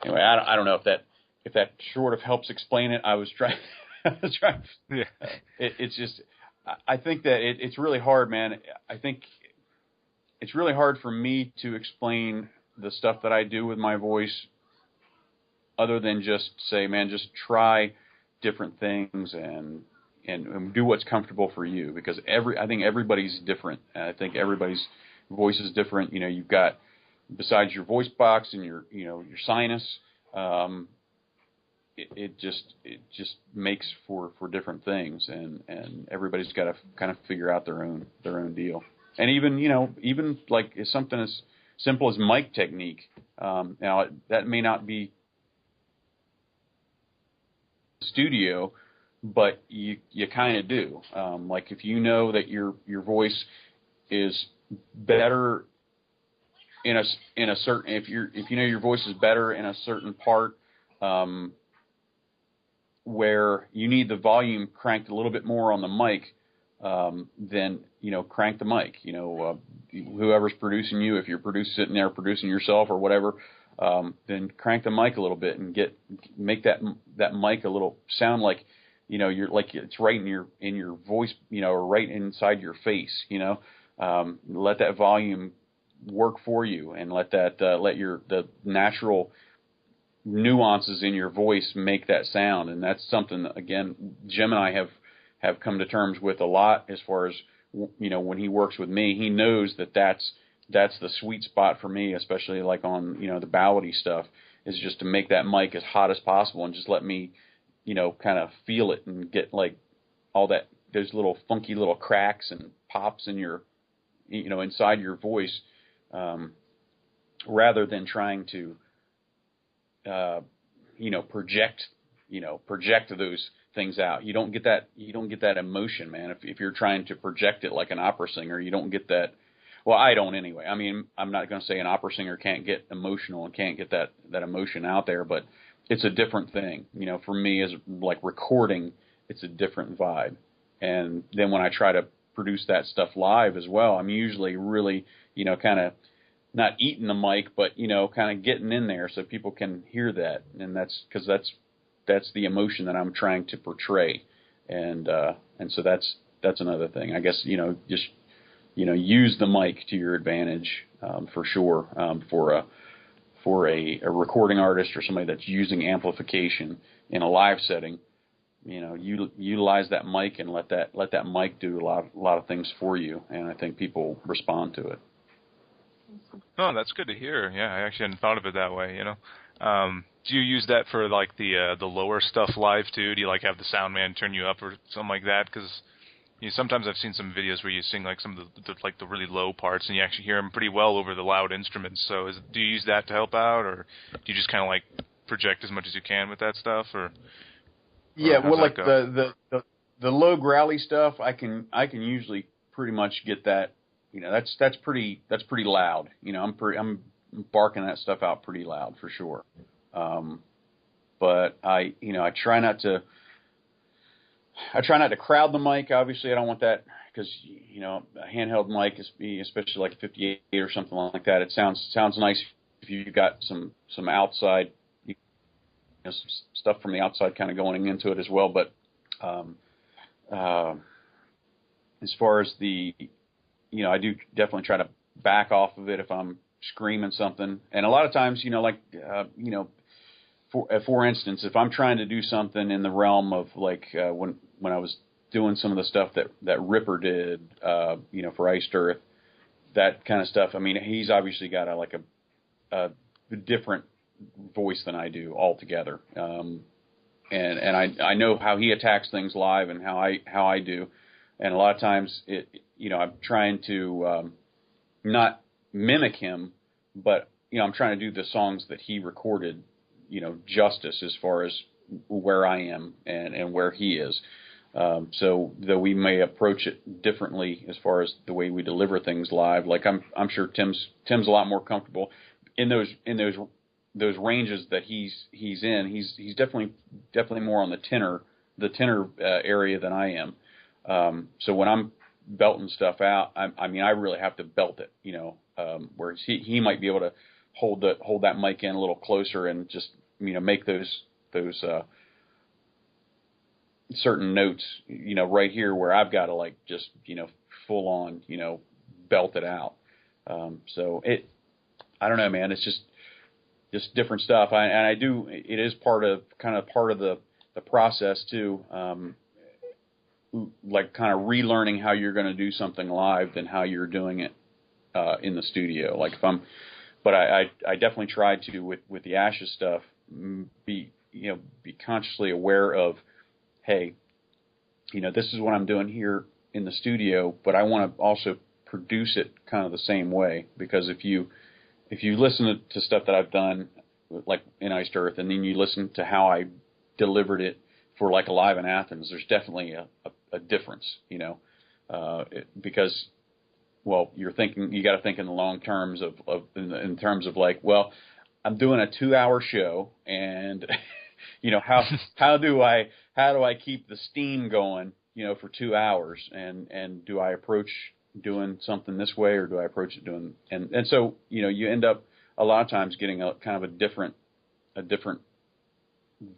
anyway, I don't know if that sort of helps explain it. I was trying. I was trying. Yeah. It's just. I think that it's really hard, man. I think it's really hard for me to explain the stuff that I do with my voice, other than just say, man, just try different things and do what's comfortable for you. Because I think everybody's different. I think everybody's voice is different. You know, you've got, besides your voice box and your sinus, it just makes for different things, and everybody's got to kind of figure out their own deal. And even like something as simple as mic technique. Now that may not be studio, but you kind of do. Like if you know that your voice is better in a certain, if you know your voice is better in a certain part, where you need the volume cranked a little bit more on the mic, then crank the mic. Whoever's producing you, if you're sitting there producing yourself or whatever, then crank the mic a little bit and make that mic a little sound like you're like it's right in your voice, or right inside your face. Let that volume work for you, and let the natural nuances in your voice make that sound. And that's something that, again, Jim and I have come to terms with a lot, as far as when he works with me. He knows that's the sweet spot for me, especially like on the ballady stuff, is just to make that mic as hot as possible and just let me kind of feel it and get like all that, those little funky little cracks and pops in your inside your voice, rather than trying to project those things out. You don't get that emotion, man. If you're trying to project it like an opera singer, you don't get that. Well, I don't anyway. I mean, I'm not going to say an opera singer can't get emotional and can't get that emotion out there, but it's a different thing. For me, as like recording, it's a different vibe. And then when I try to produce that stuff live as well, I'm usually really, kind of not eating the mic, but kind of getting in there so people can hear that. And that's because that's the emotion that I'm trying to portray. And so that's another thing, I guess. Just use the mic to your advantage, for sure. For a recording artist or somebody that's using amplification in a live setting, utilize that mic and let that mic do a lot of things for you. And I think people respond to it. Oh, that's good to hear. Yeah, I actually hadn't thought of it that way. Do you use that for like the lower stuff live too? Do you like have the sound man turn you up or something like that? Because sometimes I've seen some videos where you sing like some of the really low parts, and you actually hear them pretty well over the loud instruments. So do you use that to help out, or do you just kind of like project as much as you can with that stuff, or yeah, well, like the low growly stuff, I can usually pretty much get that. That's pretty loud. I'm barking that stuff out pretty loud for sure. But I try not to crowd the mic. Obviously, I don't want that, because a handheld mic, especially like a 58 or something like that, it sounds nice if you've got some outside, some stuff from the outside kind of going into it as well. But as far as I do definitely try to back off of it if I'm screaming something. And a lot of times, for instance, if I'm trying to do something in the realm of like when I was doing some of the stuff that Ripper did, for Iced Earth, that kind of stuff. I mean, he's obviously got a different voice than I do altogether. And I know how he attacks things live and how I do. And a lot of times I'm trying to not mimic him, but I'm trying to do the songs that he recorded, justice as far as where I am and where he is. So though we may approach it differently as far as the way we deliver things live, like I'm sure Tim's a lot more comfortable in those ranges that he's in. He's definitely more on the tenor area than I am. So when I'm belting stuff out, I mean, I really have to belt it, whereas he might be able to hold that mic in a little closer and just make those certain notes right here where I've got to like just full on belt it out. So I don't know, man. It's just different stuff. It is part of the process too. Like kind of relearning how you're going to do something live than how you're doing it in the studio. Like but I definitely try to with the Ashes stuff be consciously aware of, hey, this is what I'm doing here in the studio, but I want to also produce it kind of the same way, because if you listen to stuff that I've done like in Iced Earth, and then you listen to how I delivered it for like Alive in Athens, there's definitely a difference, because, well, you got to think in the long terms in terms of like, well, I'm doing a 2-hour show, and how do I keep the steam going, for 2 hours, and do I approach doing something this way, or do I approach it doing, and so, you end up a lot of times getting a kind of a different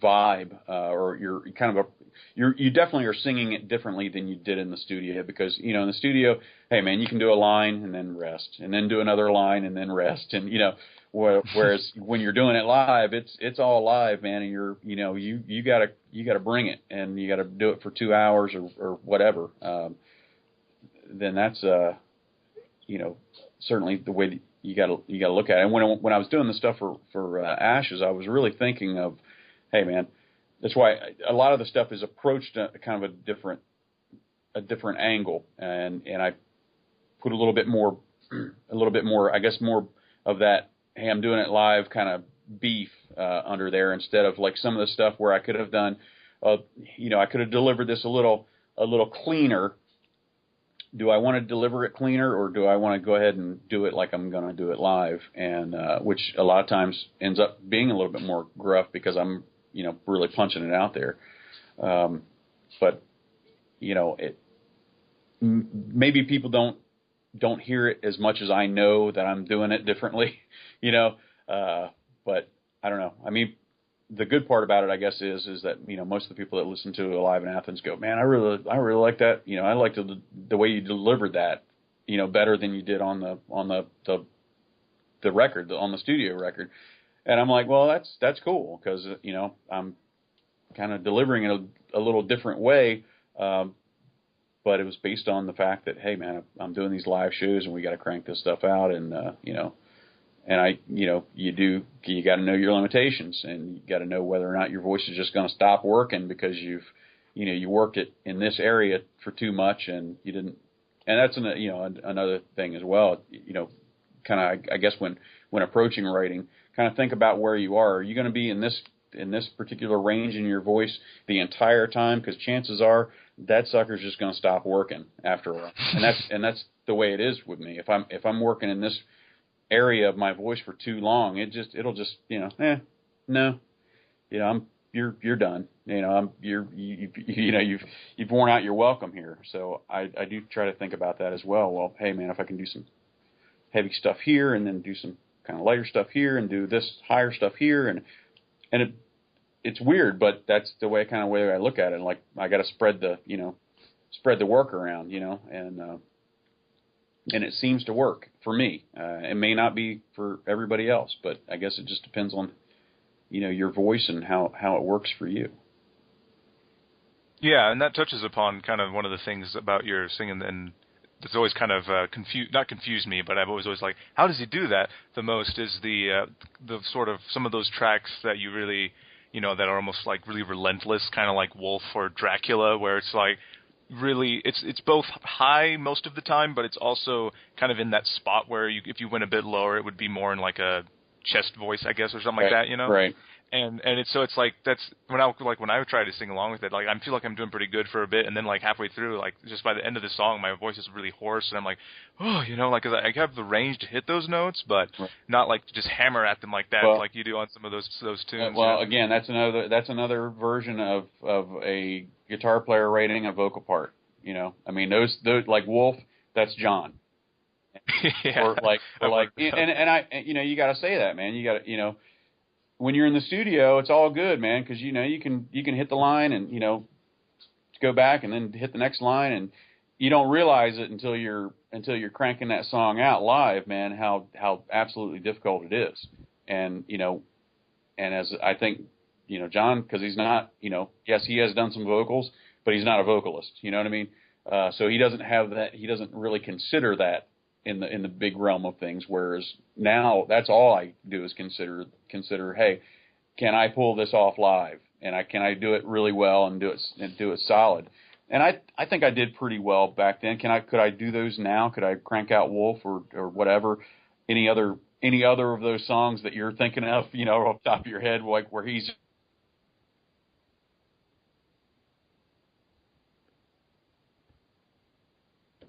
vibe, or you definitely are singing it differently than you did in the studio, because, in the studio, hey man, you can do a line and then rest, and then do another line and then rest, and, whereas when you're doing it live, it's all live, man, and you gotta bring it, and you gotta do it for 2 hours or whatever. Then that's certainly the way that you gotta look at it. And when I was doing the stuff for Ashes, I was really thinking of, hey man, that's why a lot of the stuff is approached kind of a different angle, and I put a little bit more, I guess, more of that, hey, I'm doing it live kind of beef under there, instead of like some of the stuff where I could have done, I could have delivered this a little cleaner. Do I want to deliver it cleaner, or do I want to go ahead and do it like I'm going to do it live? And which a lot of times ends up being a little bit more gruff, because I'm really punching it out there. But maybe people don't hear it as much as I know that I'm doing it differently, but I don't know. I mean, the good part about it, I guess, is that, most of the people that listen to Alive in Athens go, man, I really like that. I like the way you delivered that, better than you did on the record, on the studio record. And I'm like, well, that's cool, because, I'm kind of delivering it a little different way. But it was based on the fact that, hey man, I'm doing these live shows, and we got to crank this stuff out. And, and you got to know your limitations, and you got to know whether or not your voice is just going to stop working because you worked it in this area for too much, and you didn't. And that's another thing as well. Kind of, I guess when approaching writing, kind of think about where you are. Are you going to be in this particular range in your voice the entire time? Because chances are that sucker's just going to stop working after a while. And that's the way it is with me. If I'm working in this area of my voice for too long, it'll just no, you're done. You've worn out your welcome here. So I do try to think about that as well. Well, hey man, if I can do some heavy stuff here, and then do some kind of lighter stuff here, and do this higher stuff here, and it's weird, but that's the way I look at it. Like, I got to spread the work around, and it seems to work for me. It may not be for everybody else, but I guess it just depends on, your voice and how it works for you. Yeah, and that touches upon kind of one of the things about your singing, and that's always kind of not confused me, but I've always like, how does he do that? The most is the sort of some of those tracks that you really, that are almost like really relentless, kind of like Wolf or Dracula, where it's like, really, it's both high most of the time, but it's also kind of in that spot where if you went a bit lower, it would be more in like a chest voice, I guess, or something like that, Right. And it's like, that's when I try to sing along with it, like I feel like I'm doing pretty good for a bit, and then like halfway through, like just by the end of the song, my voice is really hoarse, and I'm like, oh, like, 'cause I have the range to hit those notes, but not like just hammer at them like that, like you do on some of those tunes. Again, that's another version of a guitar player rating a vocal part. I mean, those like Wolf, that's John, Yeah. And you got to say that, man. You got to, when you're in the studio, it's all good, man, because you can hit the line and go back and then hit the next line, and you don't realize it until you're cranking that song out live, man. How absolutely difficult it is, and and as I think John, because he's not, yes, he has done some vocals, but he's not a vocalist. You know what I mean? So he doesn't have that. He doesn't really consider that in the big realm of things. Whereas now, that's all I do is consider. Hey, can I pull this off live? And can I do it really well and do it solid? And I think I did pretty well back then. Could I do those now? Could I crank out Wolf or whatever? Any other of those songs that you're thinking of? Off the top of your head, like where he's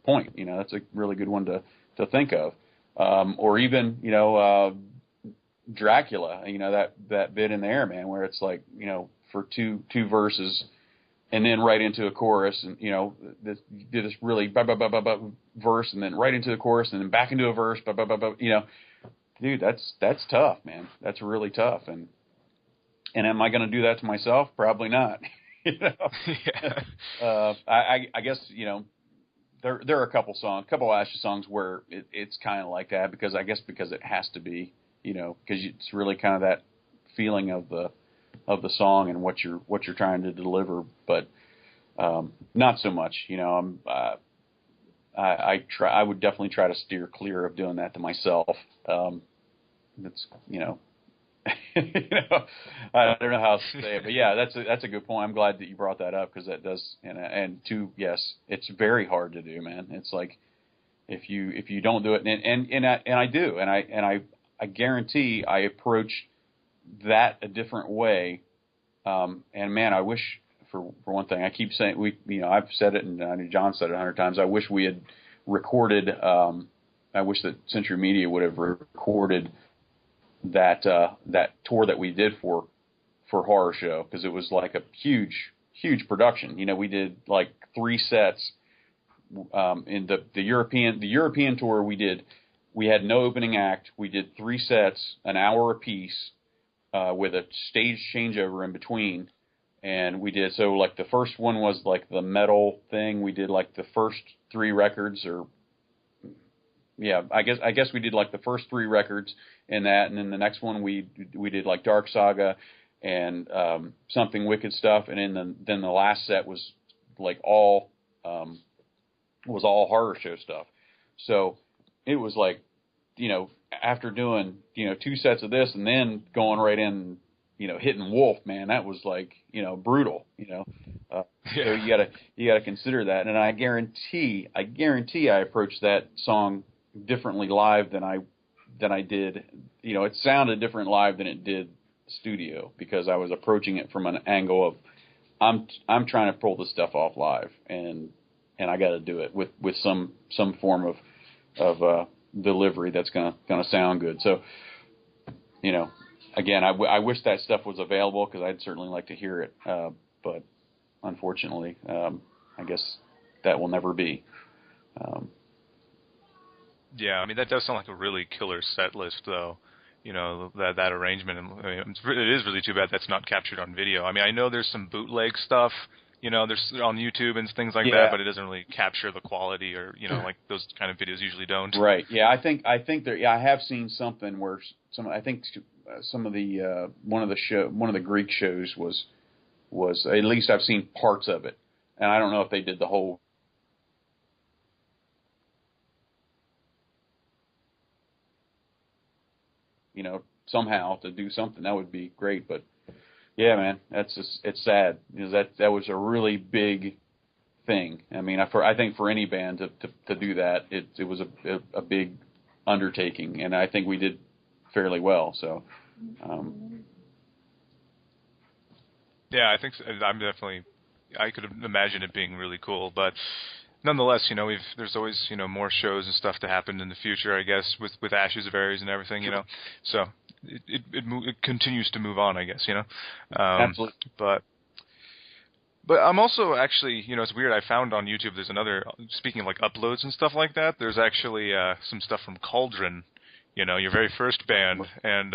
point. That's a really good one to think of. Or even, Dracula, that bit in there, man, where it's like, for two verses and then right into a chorus, and, this really verse and then right into the chorus and then back into a verse, dude, that's tough, man. That's really tough. And am I going to do that to myself? Probably not. Yeah. I guess, there are a couple Ashes songs where it's kind of like that because it has to be, because it's really kind of that feeling of the song and what you're trying to deliver, but not so much. I would definitely try to steer clear of doing that to myself. It's I don't know how to say it, but yeah, that's a good point. I'm glad that you brought that up because that does, yes, it's very hard to do, man. It's like if you don't do it, and I do, and I guarantee I approach that a different way. And man, I wish for one thing, I keep saying I've said it, and I know John said it 100 times. I wish we had recorded. I wish that Century Media would have recorded that tour that we did for Horror Show, because it was like a huge production. We did like 3 sets in the European tour. We had no opening act. We did 3 sets, an hour apiece, with a stage changeover in between. And we did, so like the first one was like the metal thing. We did like the first 3 records, or yeah, I guess we did like the first 3 records in that, and then the next one we did like Dark Saga and Something Wicked stuff, and then the last set was like all Horror Show stuff. So it was like, after doing 2 sets of this and then going right in, hitting Wolf, man, that was like brutal. So you gotta consider that, and I guarantee I approached that song differently live than I did. It sounded different live than it did studio, because I was approaching it from an angle of I'm trying to pull this stuff off live, and I got to do it with some form of delivery that's gonna sound good. So again, I wish that stuff was available, because I'd certainly like to hear it, but unfortunately, I guess that will never be. Yeah, I mean, that does sound like a really killer set list, though. That arrangement. It is really too bad that's not captured on video. I mean, I know there's some bootleg stuff, there's on YouTube and things like that, but it doesn't really capture the quality, or like those kind of videos usually don't. Right. Yeah, I think there. Yeah, I have seen something where some of the one of the Greek shows was at least I've seen parts of it, and I don't know if they did the whole. Somehow to do something, that would be great. But yeah, man, it's sad, because that was a really big thing. I mean, I think for any band to do that, it was a big undertaking, and I think we did fairly well. So, yeah, I think so. I could imagine it being really cool, but nonetheless, there's always more shows and stuff to happen in the future, I guess, with Ashes of Aries and everything, so it continues to move on, I guess, Absolutely. But But I'm also actually, it's weird. I found on YouTube there's another. Speaking of like uploads and stuff like that, there's actually some stuff from Cauldron. Your very first band, and